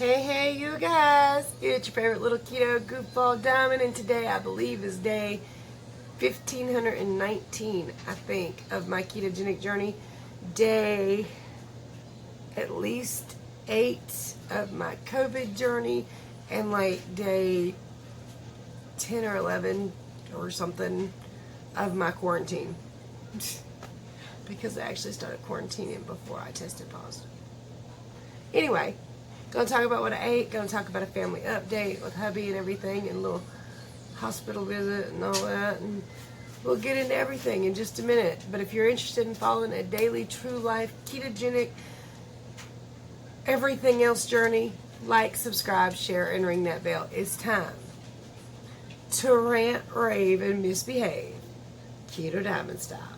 Hey you guys, it's your favorite little keto goofball Diamond, and today I believe is day 1519, I think, of my ketogenic journey. Day at least 8 of my COVID journey, and like day 10 or 11 or something of my quarantine. Because I actually started quarantining before I tested positive. Anyway, gonna talk about what I ate, gonna talk about a family update with hubby and everything, and a little hospital visit and all that, and we'll get into everything in just a minute. But if you're interested in following a daily, true life, ketogenic, everything else journey, like, subscribe, share, and ring that bell. It's time to rant, rave, and misbehave, Keto Diamond style.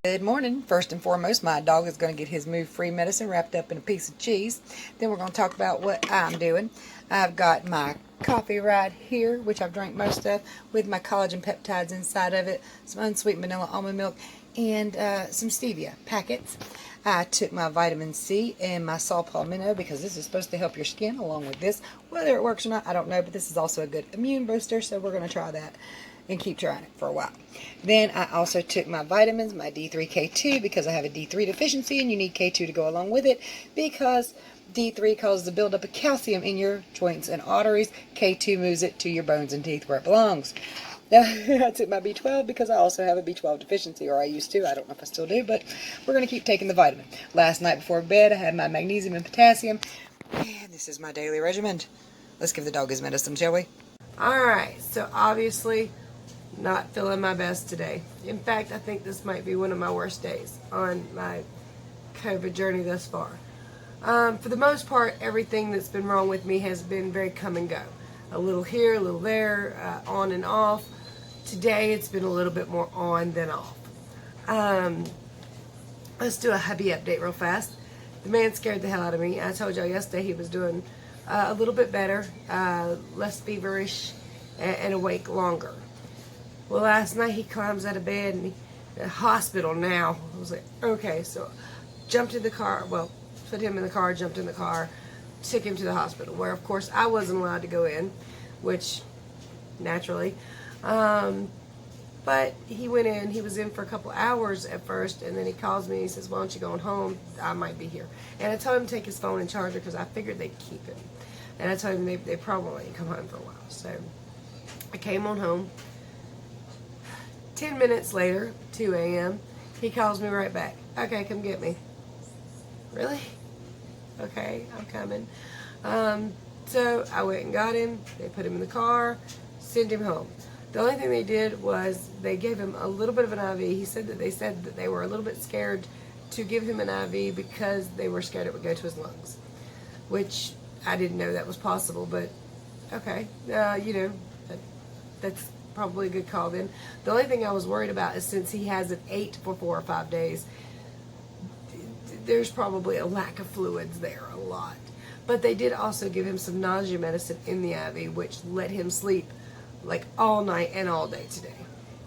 Good morning. First and foremost, my dog is going to get his move-free medicine wrapped up in a piece of cheese. Then we're going to talk about what I'm doing. I've got my coffee right here, which I've drank most of, with my collagen peptides inside of it, some unsweetened vanilla almond milk, and some stevia packets. I took my vitamin C and my saw palmetto because this is supposed to help your skin along with this. Whether it works or not, I don't know, but this is also a good immune booster, so we're going to try that and keep trying it for a while. Then I also took my vitamins, my D3, K2, because I have a D3 deficiency and you need K2 to go along with it, because D3 causes the buildup of calcium in your joints and arteries. K2 moves it to your bones and teeth where it belongs. Now, I took my B12 because I also have a B12 deficiency, or I used to. I don't know if I still do, but we're going to keep taking the vitamin. Last night before bed, I had my magnesium and potassium, and this is my daily regimen. Let's give the dog his medicine, shall we? Alright, so obviously not feeling my best today. In fact, I think this might be one of my worst days on my COVID journey thus far. For the most part, everything that's been wrong with me has been very come and go. A little here, a little there, on and off. Today, it's been a little bit more on than off. Let's do a hubby update real fast. The man scared the hell out of me. I told y'all yesterday he was doing a little bit better, less feverish, and awake longer. Well, last night he climbs out of bed and the hospital now. I was like, okay, so jumped in the car, well, put him in the car, jumped in the car, took him to the hospital, where of course I wasn't allowed to go in, which naturally, but he went in. He was in for a couple hours at first, and then he calls me and he says, why don't you go home? I might be here. And I told him to take his phone and charger because I figured they'd keep him. And I told him they probably ain't come home for a while. So I came on home. 10 minutes later, 2 a.m., he calls me right back. Okay, come get me. Really? Okay, I'm coming. So I went and got him. They put him in the car, sent him home. The only thing they did was they gave him a little bit of an IV. He said that they were a little bit scared to give him an IV because they were scared it would go to his lungs, which I didn't know that was possible, but okay. That's probably a good call then. The only thing I was worried about is since he hasn't ate for 4 or 5 days, there's probably a lack of fluids there, a lot. But they did also give him some nausea medicine in the IV, which let him sleep like all night and all day today.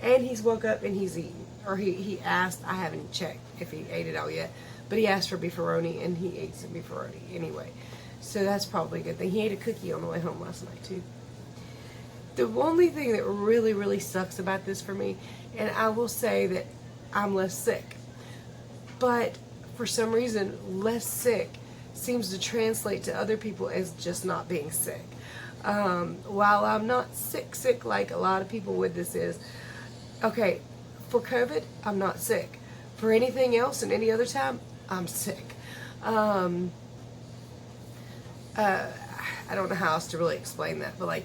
And he's woke up and he's eaten. Or he asked, I haven't checked if he ate it all yet, but he asked for beefaroni and he ate some beefaroni anyway. So that's probably a good thing. He ate a cookie on the way home last night too. The only thing that really, really sucks about this for me, and I will say that I'm less sick, but for some reason, less sick seems to translate to other people as just not being sick. While I'm not sick like a lot of people with this is, okay, for COVID, I'm not sick. For anything else and any other time, I'm sick. I don't know how else to really explain that, but like,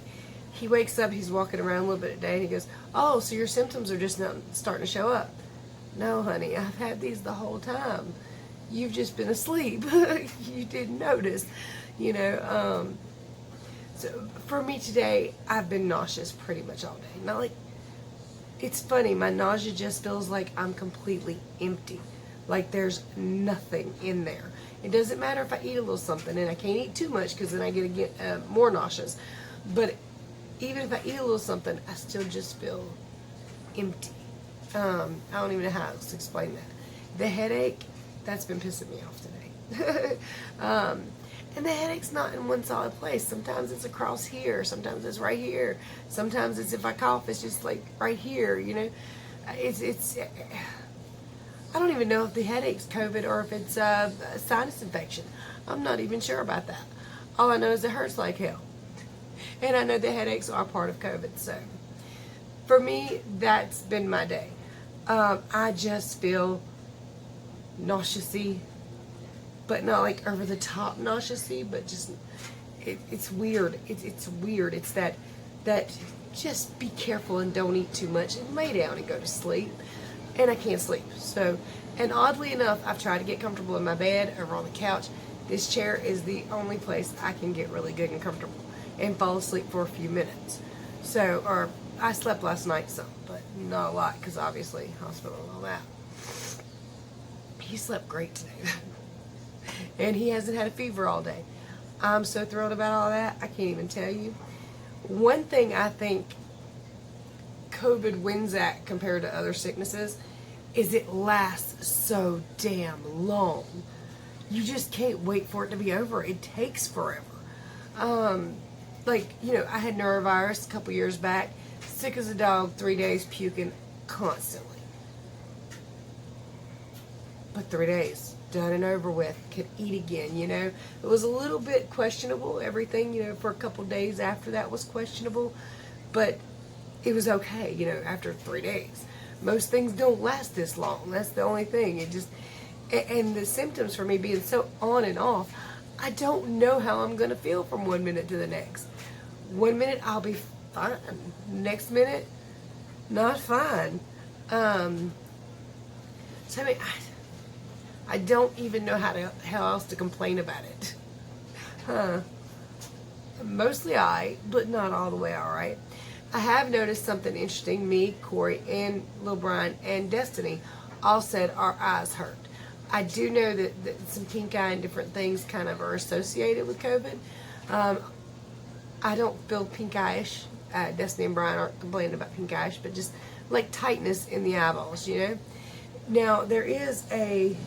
he wakes up, he's walking around a little bit a day, and he goes, oh, so your symptoms are just now starting to show up. No, honey, I've had these the whole time. You've just been asleep. You didn't notice, So for me today, I've been nauseous pretty much all day. Not like it's funny, my nausea just feels like I'm completely empty. Like there's nothing in there. It doesn't matter if I eat a little something, and I can't eat too much because then I get more nauseous. But even if I eat a little something, I still just feel empty. I don't even know how to explain that. The headache, that's been pissing me off today. And the headache's not in one solid place. Sometimes it's across here. Sometimes it's right here. Sometimes it's, if I cough, it's just like right here, you know. It's I don't even know if the headache's COVID or if it's a sinus infection. I'm not even sure about that. All I know is it hurts like hell. And I know the headaches are part of COVID. So for me, that's been my day. I just feel nauseous-y, but not like over the top nauseous-y, but just it's weird. It's weird. It's that just be careful and don't eat too much and lay down and go to sleep. And I can't sleep. So, and oddly enough, I've tried to get comfortable in my bed over on the couch. This chair is the only place I can get really good and comfortable and fall asleep for a few minutes. So, or I slept last night some, but not a lot because obviously hospital and all that. He slept great today. And he hasn't had a fever all day. I'm so thrilled about all that. I can't even tell you. One thing I think COVID wins at compared to other sicknesses is it lasts so damn long. You just can't wait for it to be over. It takes forever. Like, you know, I had norovirus a couple years back, sick as a dog, 3 days, puking constantly. But 3 days, done and over with, could eat again, you know. It was a little bit questionable. Everything, you know, for a couple days after that was questionable. But it was okay, you know, after 3 days. Most things don't last this long. That's the only thing. It just, and the symptoms for me being so on and off, I don't know how I'm going to feel from 1 minute to the next. 1 minute, I'll be fine. Next minute, not fine. So, I mean, I don't even know how else to complain about it. Mostly but not all the way all right. I have noticed something interesting. Me, Corey, and Lil Brian, and Destiny all said our eyes hurt. I do know that some pink eye and different things kind of are associated with COVID. I don't feel pink eye-ish. Destiny and Brian aren't complaining about pink eye-ish, but just like tightness in the eyeballs, you know. Now, there is a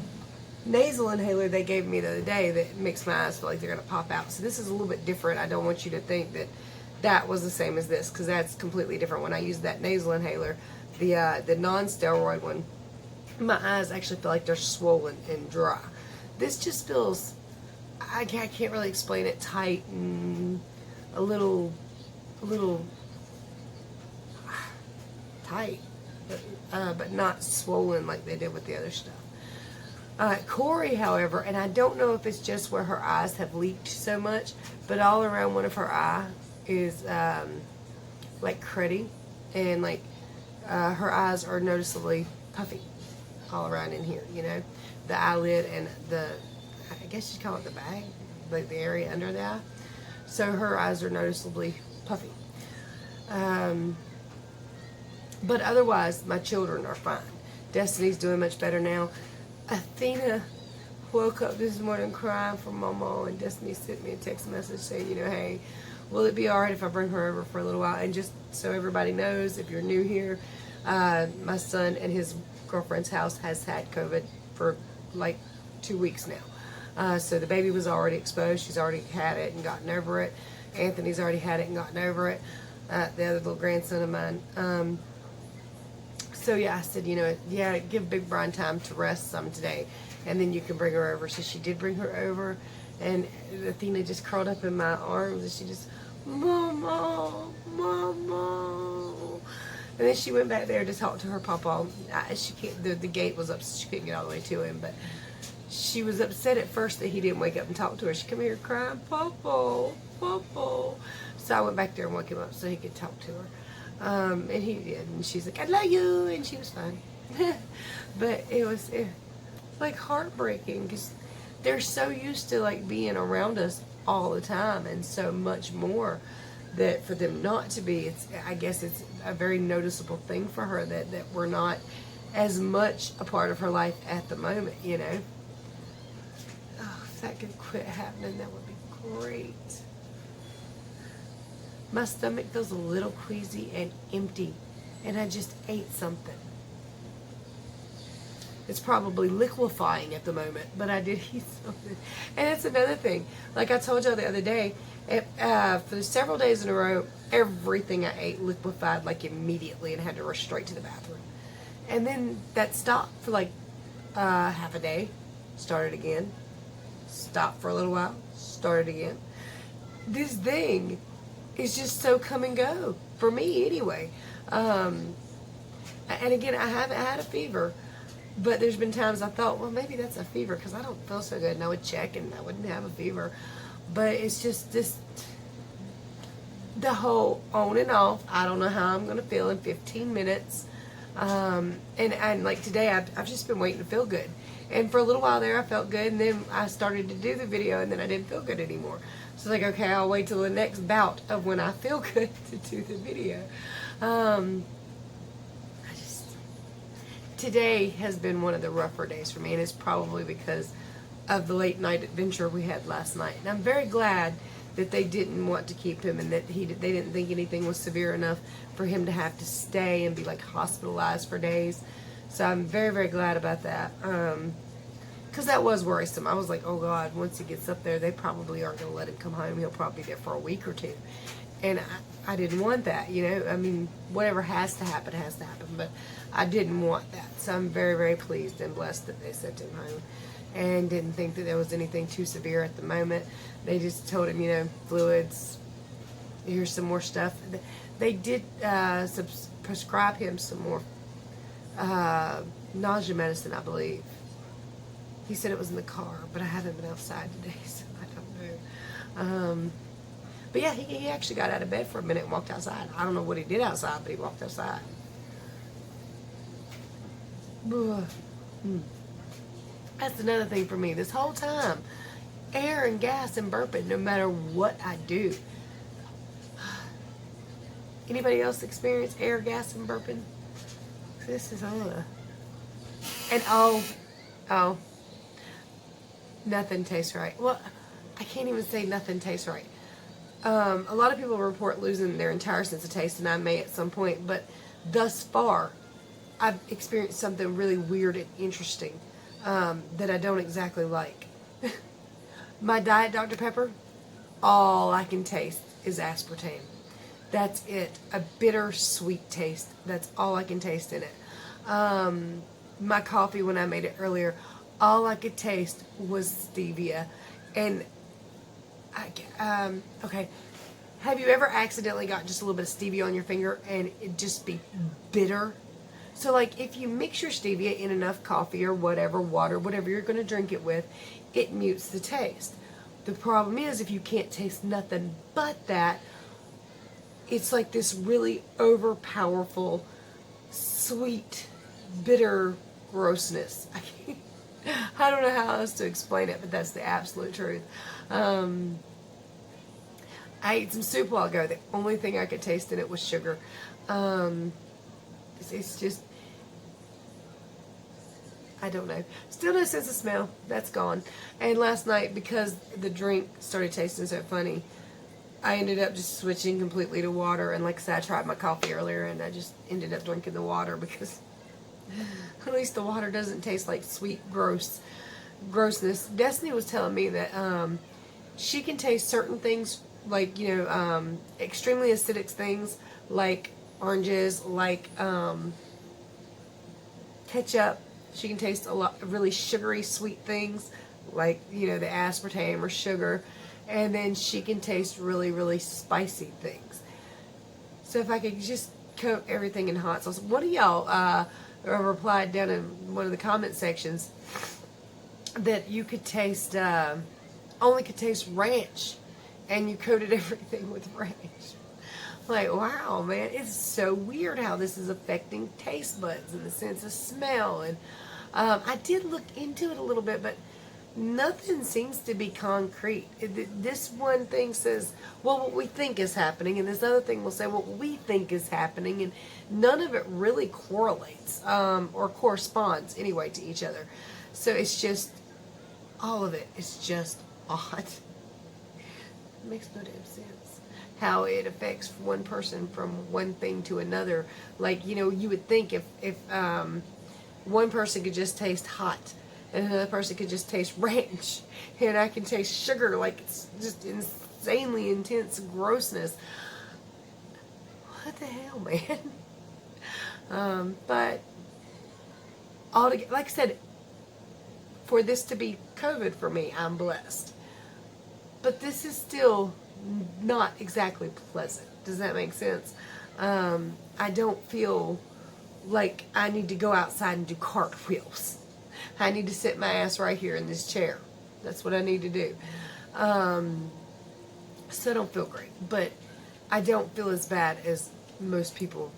nasal inhaler they gave me the other day that makes my eyes feel like they're going to pop out. So this is a little bit different. I don't want you to think that was the same as this, because that's completely different. When I use that nasal inhaler, the non-steroid one, my eyes actually feel like they're swollen and dry. This just feels, I can't really explain it, tight and a little tight, but not swollen like they did with the other stuff. Corey, however, and I don't know if it's just where her eyes have leaked so much, but all around one of her eyes is like cruddy, and like her eyes are noticeably puffy all around in here, you know, the eyelid and I guess you'd call it the bag, like the area under the eye. So her eyes are noticeably puffy. But otherwise, my children are fine. Destiny's doing much better now. Athena woke up this morning crying for Mama, and Destiny sent me a text message saying, you know, hey, will it be alright if I bring her over for a little while? And just so everybody knows, if you're new here, my son and his girlfriend's house has had COVID for like 2 weeks now. So the baby was already exposed. She's already had it and gotten over it. Anthony's already had it and gotten over it. The other little grandson of mine. So yeah, I said, you know, yeah, give Big Brian time to rest some today, and then you can bring her over. So she did bring her over, and Athena just curled up in my arms, and she just, Mama, Mama. And then she went back there to talk to her papa. She can't. The gate was up, so she couldn't get all the way to him. But she was upset at first that he didn't wake up and talk to her. She come here crying, Papa, Papa. So I went back there and woke him up so he could talk to her. And he did, and she's like, I love you, and she was fine. But it was like heartbreaking, because they're so used to like being around us all the time and so much more, that for them not to be, I guess it's a very noticeable thing for her that we're not as much a part of her life at the moment, you know. Oh, if that could quit happening, that would be great. My stomach feels a little queasy and empty, and I just ate something. It's probably liquefying at the moment, but I did eat something. And it's another thing. Like I told y'all the other day, for several days in a row, everything I ate liquefied like immediately and had to rush straight to the bathroom. And then that stopped for like half a day, started again, stopped for a little while, started again. This thing is just so come and go, for me anyway. And again, I haven't had a fever, but there's been times I thought, well, maybe that's a fever because I don't feel so good. And I would check and I wouldn't have a fever. But it's just this, the whole on and off. I don't know how I'm going to feel in 15 minutes. And like today, I've just been waiting to feel good. And for a little while there, I felt good. And then I started to do the video and then I didn't feel good anymore. So like, okay, I'll wait till the next bout of when I feel good to do the video. Today has been one of the rougher days for me, and it's probably because of the late night adventure we had last night. And I'm very glad that they didn't want to keep him and that they didn't think anything was severe enough for him to have to stay and be like hospitalized for days. So I'm very, very glad about that. Because that was worrisome. I was like, oh God, once he gets up there, they probably aren't going to let him come home. He'll probably be there for a week or two. And I didn't want that, you know. I mean, whatever has to happen, but I didn't want that. So I'm very, very pleased and blessed that they sent him home and didn't think that there was anything too severe at the moment. They just told him, you know, fluids, here's some more stuff. They did prescribe him some more nausea medicine, I believe. He said it was in the car, but I haven't been outside today, so I don't know. But yeah, he actually got out of bed for a minute and walked outside. I don't know what he did outside, but he walked outside. That's another thing for me. This whole time, air and gas and burping, no matter what I do. Anybody else experience air, gas, and burping? This is and oh, nothing tastes right. Well, I can't even say nothing tastes right. A lot of people report losing their entire sense of taste, and I may at some point, but thus far, I've experienced something really weird and interesting that I don't exactly like. My Diet Dr. Pepper, all I can taste is aspartame. That's it. A bitter, sweet taste. That's all I can taste in it. My coffee, when I made it earlier, all I could taste was stevia. And okay, have you ever accidentally got just a little bit of stevia on your finger and it just be bitter? So like if you mix your stevia in enough coffee or whatever, water, whatever you're going to drink it with, it mutes the taste. The problem is if you can't taste nothing but that, it's like this really overpowerful, sweet, bitter grossness. I don't know how else to explain it, but that's the absolute truth. I ate some soup a while ago. The only thing I could taste in it was sugar. It's just, I don't know. Still no sense of smell. That's gone. And last night, because the drink started tasting so funny, I ended up just switching completely to water. And like I said, I tried my coffee earlier, and I just ended up drinking the water because at least the water doesn't taste like sweet, grossness. Destiny was telling me that she can taste certain things, like, you know, extremely acidic things, like oranges, like ketchup. She can taste a lot of really sugary, sweet things, like, you know, the aspartame or sugar. And then she can taste really, really spicy things. So if I could just coat everything in hot sauce. One of y'all replied down in one of the comment sections that you could taste, only could taste ranch, and you coated everything with ranch. Like, wow, man, it's so weird how this is affecting taste buds and the sense of smell. And I did look into it a little bit, but nothing seems to be concrete. This one thing says, well, what we think is happening, and this other thing will say what we think is happening, and none of it really correlates or corresponds anyway to each other. So it's just, all of it is just odd. It makes no damn sense how it affects one person from one thing to another. Like, you know, you would think if one person could just taste hot, and another person could just taste ranch, and I can taste sugar, like it's just insanely intense grossness. What the hell, man? But altogether, like I said, for this to be COVID for me, I'm blessed. But this is still not exactly pleasant. Does that make sense? I don't feel like I need to go outside and do cartwheels. I need to sit my ass right here in this chair. That's what I need to do. So I don't feel great. But I don't feel as bad as most people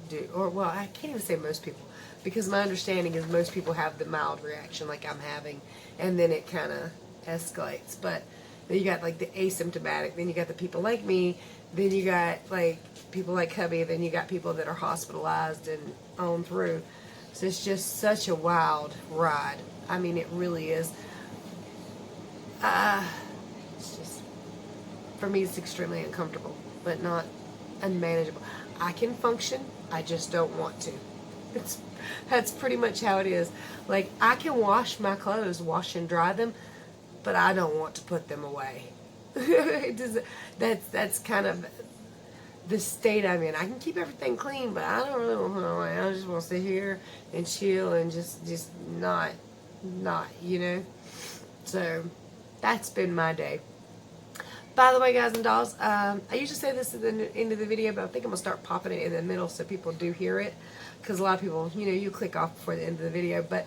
do. Or, well, I can't even say most people. Because my understanding is most people have the mild reaction like I'm having. And then it kind of escalates. But then you got like the asymptomatic. Then you got the people like me. Then you got like people like hubby. Then you got people that are hospitalized and on through. So it's just such a wild ride. I mean, it really is. It's just, for me, it's extremely uncomfortable, but not unmanageable. I can function. I just don't want to. That's pretty much how it is. Like, I can wash my clothes, wash and dry them, but I don't want to put them away. That's kind of the state I'm in. I can keep everything clean, but I don't really want to put it away. I just want to sit here and chill and just not, you know. So that's been my day. By the way, guys and dolls, I usually say this at the end of the video, but I think I'm going to start popping it in the middle so people do hear it. Because a lot of people, you know, you click off before the end of the video. But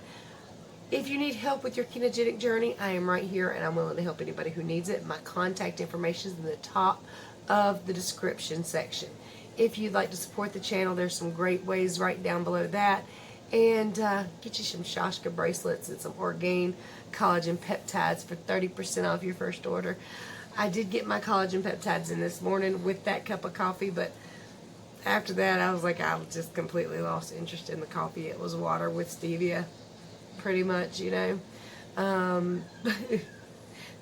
if you need help with your ketogenic journey, I am right here, and I'm willing to help anybody who needs it. My contact information is in the top of the description section. If you'd like to support the channel, there's some great ways right down below that. And get you some Shashka bracelets and some ORGAIN collagen peptides for 30% off your first order. I did get my collagen peptides in this morning with that cup of coffee, but after that I was like, I just completely lost interest in the coffee. It was water with stevia, pretty much, you know.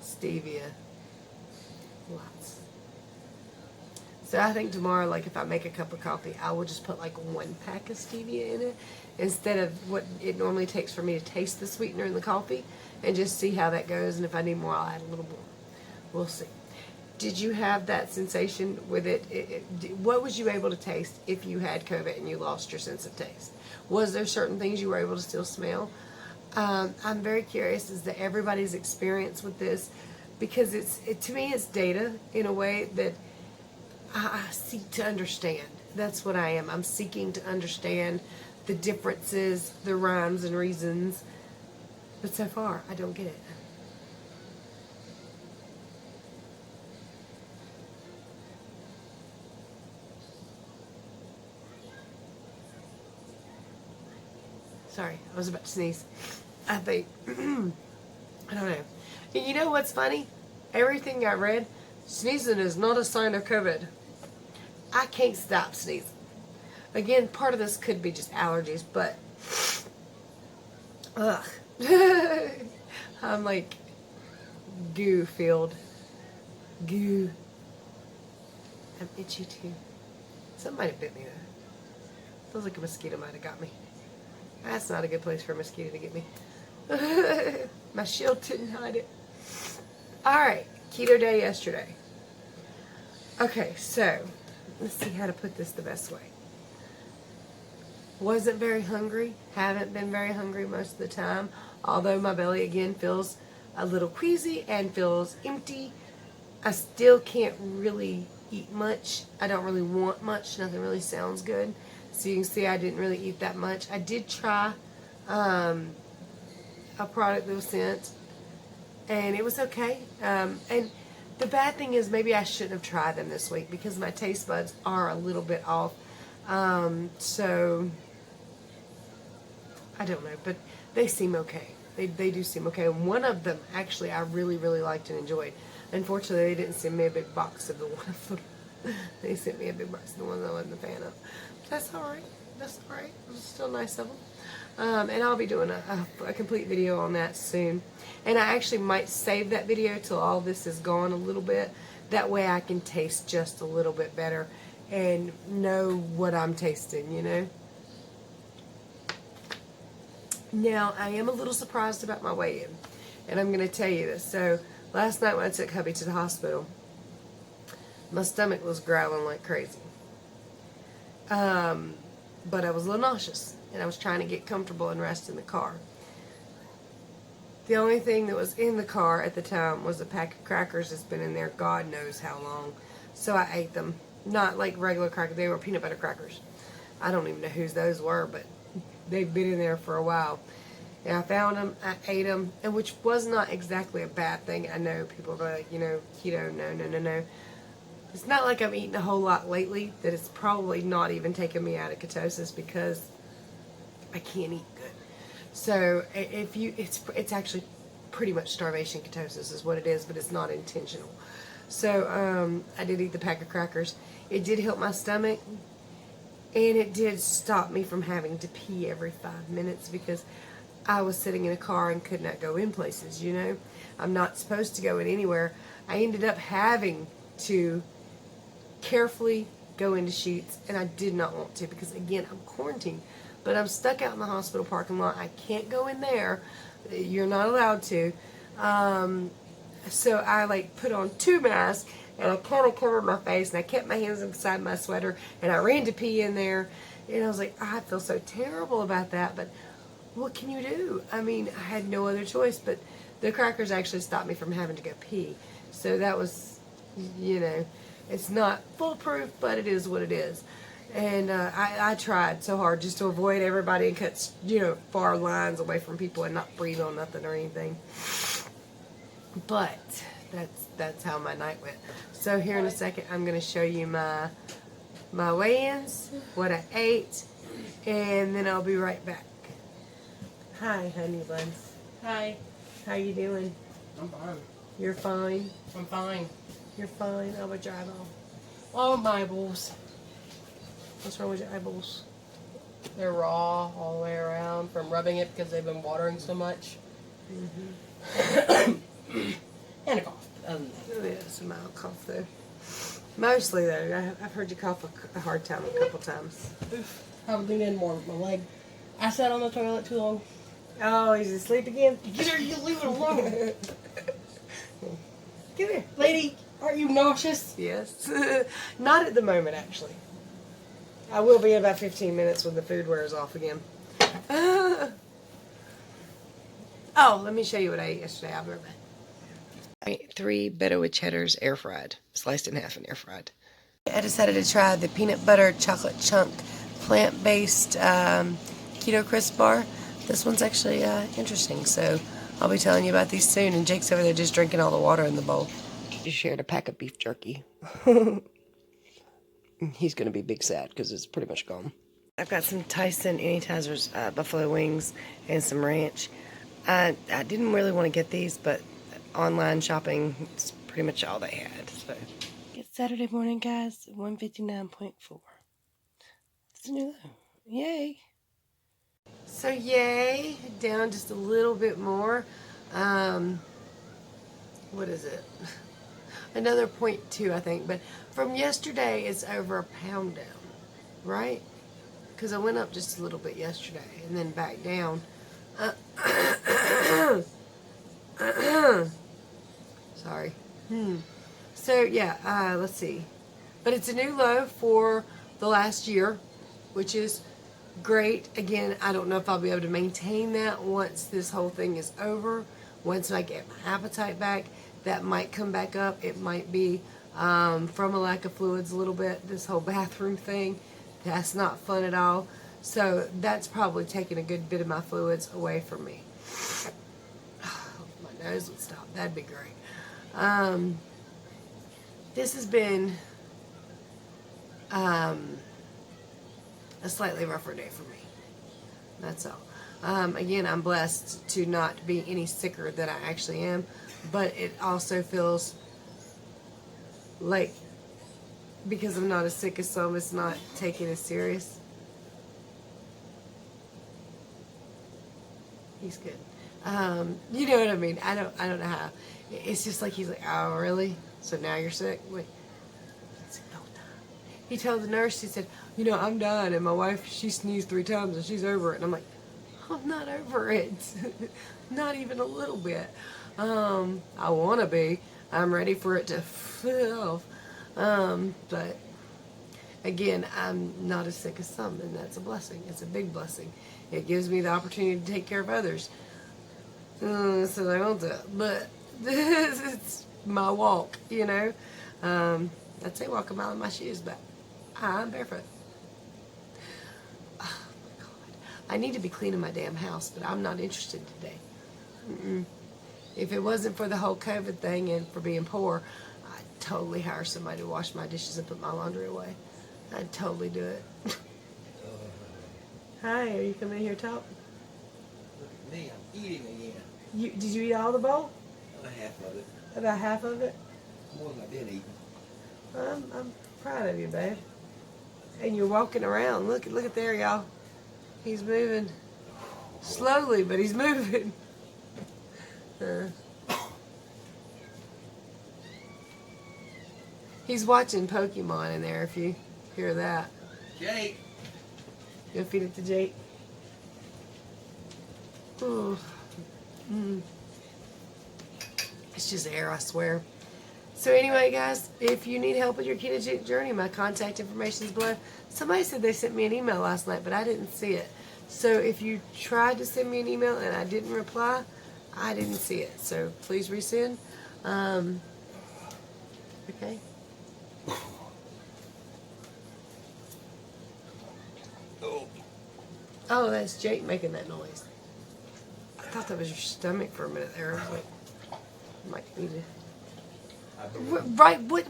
Stevia. Lots. So I think tomorrow, like if I make a cup of coffee, I will just put like 1 pack of stevia in it instead of what it normally takes for me to taste the sweetener in the coffee, and just see how that goes. And if I need more, I'll add a little more. We'll see. Did you have that sensation with it? What was you able to taste if you had COVID and you lost your sense of taste? Was there certain things you were able to still smell? I'm very curious as to everybody's experience with this, because to me it's data in a way that I seek to understand. That's what I am. I'm seeking to understand the differences, the rhymes and reasons. But so far, I don't get it. Sorry, I was about to sneeze. I think, I don't know. And you know what's funny? Everything I read, sneezing is not a sign of COVID. I can't stop sneezing. Again, part of this could be just allergies, but, ugh. I'm like goo filled. Goo. I'm itchy too. Something might have bit me though. Feels like a mosquito might have got me. That's not a good place for a mosquito to get me. My shield didn't hide it. Alright, keto day yesterday. Okay, so let's see how to put this the best way. Wasn't very hungry. Haven't been very hungry most of the time. Although my belly again feels a little queasy and feels empty. I still can't really eat much. I don't really want much. Nothing really sounds good. So you can see I didn't really eat that much. I did try a product that was sent, and it was okay. And the bad thing is maybe I shouldn't have tried them this week because my taste buds are a little bit off. So I don't know, but they seem okay. They do seem okay. And one of them, actually, I really, really liked and enjoyed. Unfortunately, they didn't send me a big box of the one of them. They sent me a big box of the one that I wasn't a fan of. That's all right. That's all right. It was still nice of them. And I'll be doing a complete video on that soon. And I actually might save that video till all this is gone a little bit. That way I can taste just a little bit better and know what I'm tasting, you know. Now, I am a little surprised about my weigh-in. And I'm going to tell you this. So, last night when I took hubby to the hospital, my stomach was growling like crazy. But I was a little nauseous. And I was trying to get comfortable and rest in the car. The only thing that was in the car at the time was a pack of crackers that's been in there God knows how long. So I ate them. Not like regular crackers. They were peanut butter crackers. I don't even know whose those were, but they've been in there for a while. And I found them, I ate them, and which was not exactly a bad thing. I know people are like, you know, keto, no. It's not like I'm eating a whole lot lately, that it's probably not even taking me out of ketosis because I can't eat good. So if you, it's actually pretty much starvation ketosis is what it is, but it's not intentional. So I did eat the pack of crackers. It did help my stomach, and it did stop me from having to pee every 5 minutes because I was sitting in a car and could not go in places, you know. I'm not supposed to go in anywhere. I ended up having to carefully go into Sheetz, and I did not want to because, again, I'm quarantined. But I'm stuck out in the hospital parking lot. I can't go in there. You're not allowed to. So I like put on 2 masks, and I kind of covered my face, and I kept my hands inside my sweater, and I ran to pee in there. And I was like, I feel so terrible about that, but what can you do? I mean, I had no other choice, but the crackers actually stopped me from having to go pee. So that was, you know, it's not foolproof, but it is what it is. And I tried so hard just to avoid everybody and cut, you know, far lines away from people and not breathe on nothing or anything. But that's how my night went. So here in a second, I'm going to show you my weigh-ins, what I ate, and then I'll be right back. Hi, honey buns. Hi. How you doing? I'm fine. You're fine? I'm fine. You're fine? How about your eyeballs? Oh, my eyeballs. What's wrong with your eyeballs? They're raw all the way around from rubbing it because they've been watering so much. And a cough. Other than that. Oh, yeah, it's a mild cough, though. Mostly, though. I've heard you cough a hard time a couple times. I would lean in more with my leg. I sat on the toilet too long. Oh, he's asleep again? Get her, you leave it alone. Get here. Lady, aren't you nauseous? Yes. Not at the moment, actually. I will be in about 15 minutes when the food wears off again. Oh, let me show you what I ate yesterday. I'll be right back. I ate 3 Beto with cheddars air fried, sliced in half and air fried. I decided to try the peanut butter chocolate chunk plant-based keto crisp bar. This one's actually interesting, so I'll be telling you about these soon. And Jake's over there just drinking all the water in the bowl. Just shared a pack of beef jerky. He's going to be big sad because it's pretty much gone. I've got some Tyson Anytizers buffalo wings and some ranch. I didn't really want to get these, but online shopping, it's pretty much all they had. So it's Saturday morning, guys. 1:59.4. It's a new low. Yay. So yay, down just a little bit more. What is it? Another 0.2, I think. But from yesterday, it's over a pound down, right? Because I went up just a little bit yesterday and then back down. Sorry. So yeah, let's see. But it's a new low for the last year, which is great. Again, I don't know if I'll be able to maintain that once this whole thing is over. Once I get my appetite back, that might come back up. It might be from a lack of fluids a little bit. This whole bathroom thing, that's not fun at all. So that's probably taking a good bit of my fluids away from me. My nose would stop. That'd be great. This has been a slightly rougher day for me. That's all. Again, I'm blessed to not be any sicker than I actually am, but it also feels like because I'm not as sick as some, it's not taken as serious. He's good. You know what I mean? I don't know how. It's just like he's like, oh really? So now you're sick? Wait. I said, don't die. He told the nurse, he said, you know, I'm dying, and my wife, she sneezed 3 times and she's over it. And I'm like, I'm not over it. Not even a little bit. I want to be. I'm ready for it to fill. But again, I'm not as sick as some, and that's a blessing. It's a big blessing. It gives me the opportunity to take care of others. So I won't do it. But it's my walk, you know. I'd say walk a mile in my shoes, but I'm barefoot. Oh my God. I need to be cleaning my damn house, but I'm not interested today. If it wasn't for the whole COVID thing and for being poor, I'd totally hire somebody to wash my dishes and put my laundry away. I'd totally do it. Hi, are you coming in here to talk? Look at me, I'm eating again. Did you eat all the bowl? About half of it. About half of it? More than I've been eating. I'm proud of you, babe. And you're walking around. Look at there, y'all. He's moving slowly, but he's moving. He's watching Pokemon in there. If you hear that, Jake! you'll feed it to Jake. Ooh. It's just air, I swear. So anyway, guys, if you need help with your ketogenic journey, my contact information is below. Somebody said they sent me an email last night, but I didn't see it. So if you tried to send me an email and I didn't reply, I didn't see it. So please resend. Okay. Oh, that's Jake making that noise. I thought that was your stomach for a minute there. I was like, I might need to. Right, what?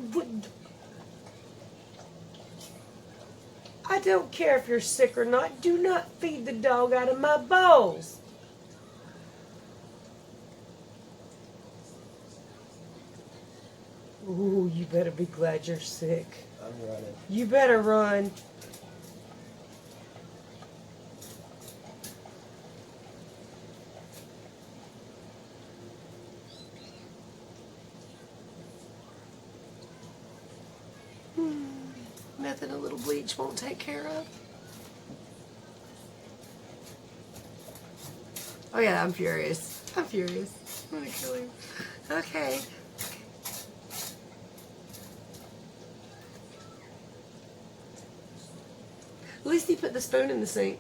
I don't care if you're sick or not. Do not feed the dog out of my bowls. Ooh, you better be glad you're sick. I'm running. You better run. Nothing a little bleach won't take care of. Oh yeah, I'm furious. I'm furious. I'm gonna kill him. Okay. At least he put the spoon in the sink.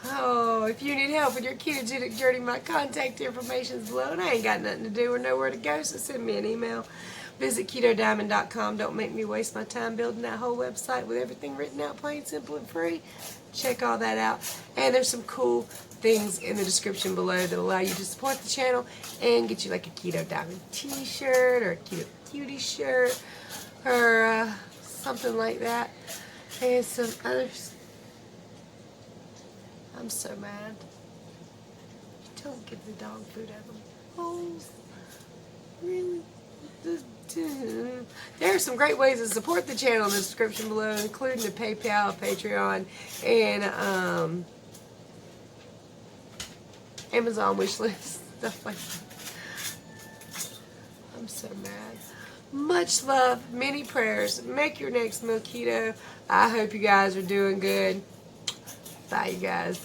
Oh, if you need help with your ketogenic journey, my contact information is below, and I ain't got nothing to do or nowhere to go, so send me an email. Visit KetoDiamond.com. Don't make me waste my time building that whole website with everything written out plain, simple, and free. Check all that out. And there's some cool things in the description below that allow you to support the channel and get you like a Keto Diamond t-shirt or a Keto Cutie shirt or something like that. And some others. I'm so mad. Don't give the dog food out of them. Oh, really? There are some great ways to support the channel in the description below, including the PayPal, Patreon, and Amazon wishlist, stuff like that. I'm so mad. Much love, many prayers. Make your next meal keto. I hope you guys are doing good. Bye, you guys.